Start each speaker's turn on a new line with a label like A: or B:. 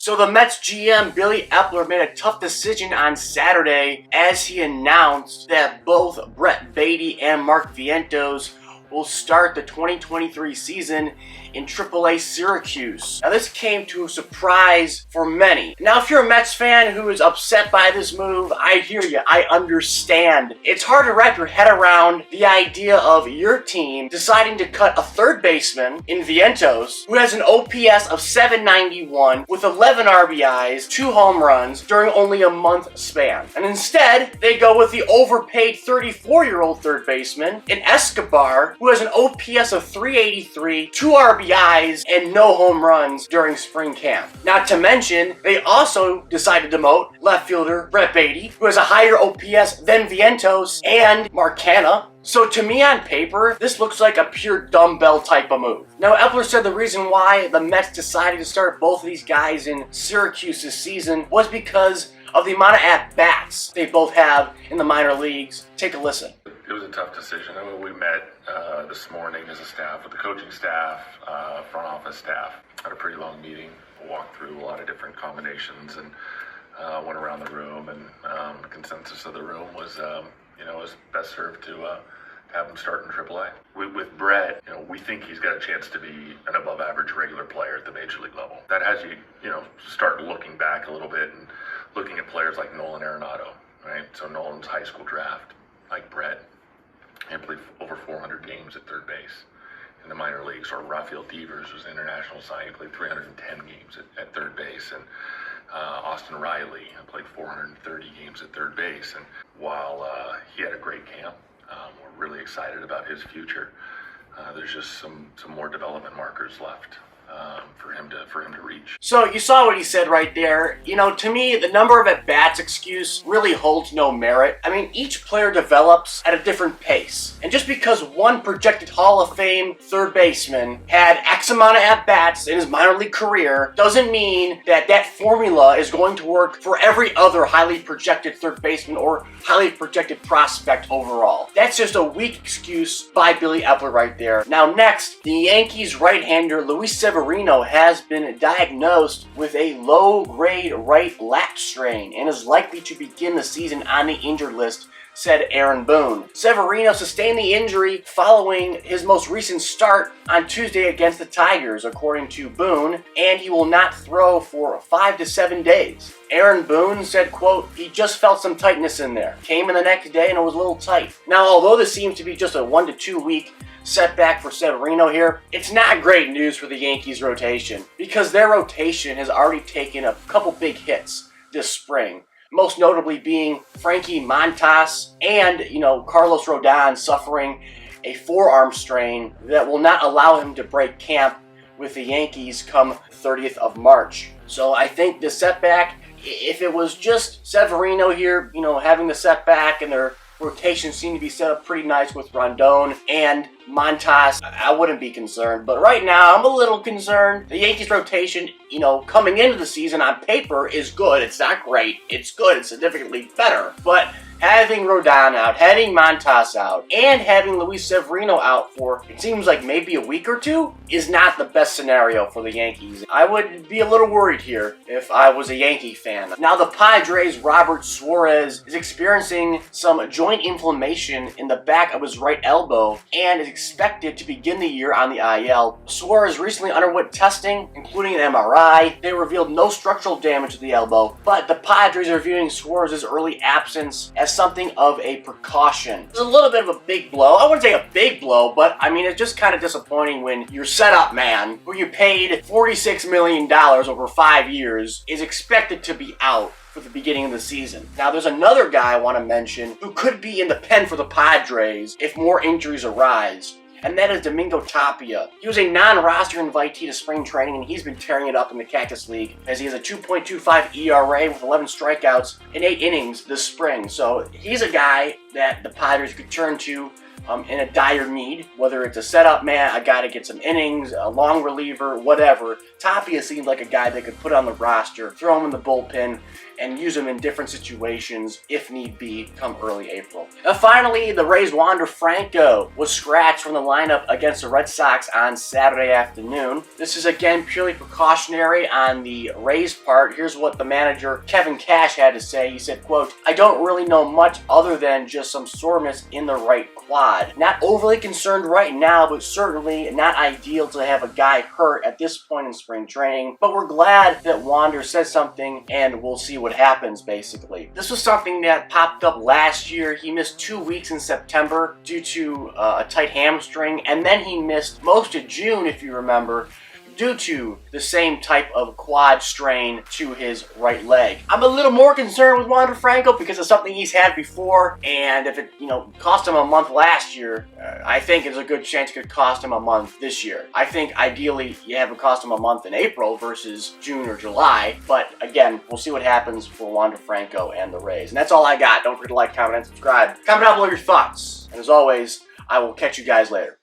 A: So the Mets GM Billy Eppler made a tough decision on Saturday as he announced that both Brett Baty and Mark Vientos will start the 2023 season in AAA Syracuse. Now this came to a surprise for many. Now if you're a Mets fan who is upset by this move, I hear you, I understand. It's hard to wrap your head around the idea of your team deciding to cut a third baseman in Vientos, who has an OPS of 791 with 11 RBIs, 2 home runs during only a month span. And instead, they go with the overpaid 34-year-old third baseman in Escobar, who has an OPS of 383, 2 RBIs, and no home runs during spring camp. Not to mention, they also decided to demote left fielder Brett Baty, who has a higher OPS than Vientos and Marcana. So to me on paper, this looks like a pure dumbbell type of move. Now Eppler said the reason why the Mets decided to start both of these guys in Syracuse this season was because of the amount of at-bats they both have in the minor leagues. Take a listen.
B: It was a tough decision. I mean, we met this morning as a staff with the coaching staff, front office staff. Had a pretty long meeting. Walked through a lot of different combinations and went around the room. And the consensus of the room was, was best served to have him start in AAA. With Brett, we think he's got a chance to be an above-average regular player at the major league level. That has you, start looking back a little bit and looking at players like Nolan Arenado, right? So Nolan's high school draft, like Brett, and played over 400 games at third base in the minor leagues. Or Rafael Devers was an international signing, he played 310 games at third base. And Austin Riley played 430 games at third base. And while he had a great camp, we're really excited about his future. There's just some more development markers left for him to reach.
A: So you saw what he said right there. To me, the number of at-bats excuse really holds no merit. I mean, each player develops at a different pace. And just because one projected Hall of Fame third baseman had X amount of at-bats in his minor league career doesn't mean that that formula is going to work for every other highly projected third baseman or highly projected prospect overall. That's just a weak excuse by Billy Eppler right there. Now next, the Yankees right-hander Luis Severino has been diagnosed with a low-grade right lat strain and is likely to begin the season on the injured list, said Aaron Boone. Severino sustained the injury following his most recent start on Tuesday against the Tigers, according to Boone, and he will not throw for 5 to 7 days. Aaron Boone said, quote, "He just felt some tightness in there. Came in the next day and it was a little tight." Now, although this seems to be just a 1 to 2 week setback for Severino here, it's not great news for the Yankees rotation because their rotation has already taken a couple big hits this spring. Most notably being Frankie Montas and, Carlos Rodon suffering a forearm strain that will not allow him to break camp with the Yankees come 30th of March. So I think the setback, if it was just Severino here, having the setback and their rotation seemed to be set up pretty nice with Rondon and Montas, I wouldn't be concerned. But right now, I'm a little concerned. The Yankees rotation, coming into the season on paper is good. It's not great. It's good. It's significantly better. But having Rodon out, having Montas out, and having Luis Severino out for, it seems like maybe a week or two, is not the best scenario for the Yankees. I would be a little worried here if I was a Yankee fan. Now, the Padres' Robert Suarez is experiencing some joint inflammation in the back of his right elbow and is expected to begin the year on the IL. Suarez recently underwent testing, including an MRI. They revealed no structural damage to the elbow, but the Padres are viewing Suarez's early absence as something of a precaution. It's a little bit of a big blow. I wouldn't say a big blow, but I mean, it's just kind of disappointing when your setup man, who you paid $46 million over 5 years, is expected to be out for the beginning of the season. Now, there's another guy I want to mention who could be in the pen for the Padres if more injuries arise, and that is Domingo Tapia. He was a non-roster invitee to spring training, and he's been tearing it up in the Cactus League as he has a 2.25 ERA with 11 strikeouts in 8 innings this spring. So he's a guy that the Padres could turn to in a dire need, whether it's a setup man, a guy to get some innings, a long reliever, whatever. Tapia seemed like a guy they could put on the roster, throw him in the bullpen, and use him in different situations if need be come early April. And finally, the Rays' Wander Franco was scratched from the lineup against the Red Sox on Saturday afternoon. This is again purely precautionary on the Rays' part. Here's what the manager, Kevin Cash, had to say. He said, quote, "I don't really know much other than just some soreness in the right quad. Not overly concerned right now, but certainly not ideal to have a guy hurt at this point in spring training. But we're glad that Wander said something, and we'll see what happens," basically. This was something that popped up last year. He missed 2 weeks in September due to a tight hamstring, and then he missed most of June, if you remember, due to the same type of quad strain to his right leg. I'm a little more concerned with Wander Franco because of something he's had before, and if it, cost him a month last year, I think there's a good chance it could cost him a month this year. I think ideally you have it cost him a month in April versus June or July, but again, we'll see what happens for Wander Franco and the Rays. And that's all I got. Don't forget to like, comment, and subscribe. Comment down below your thoughts. And as always, I will catch you guys later.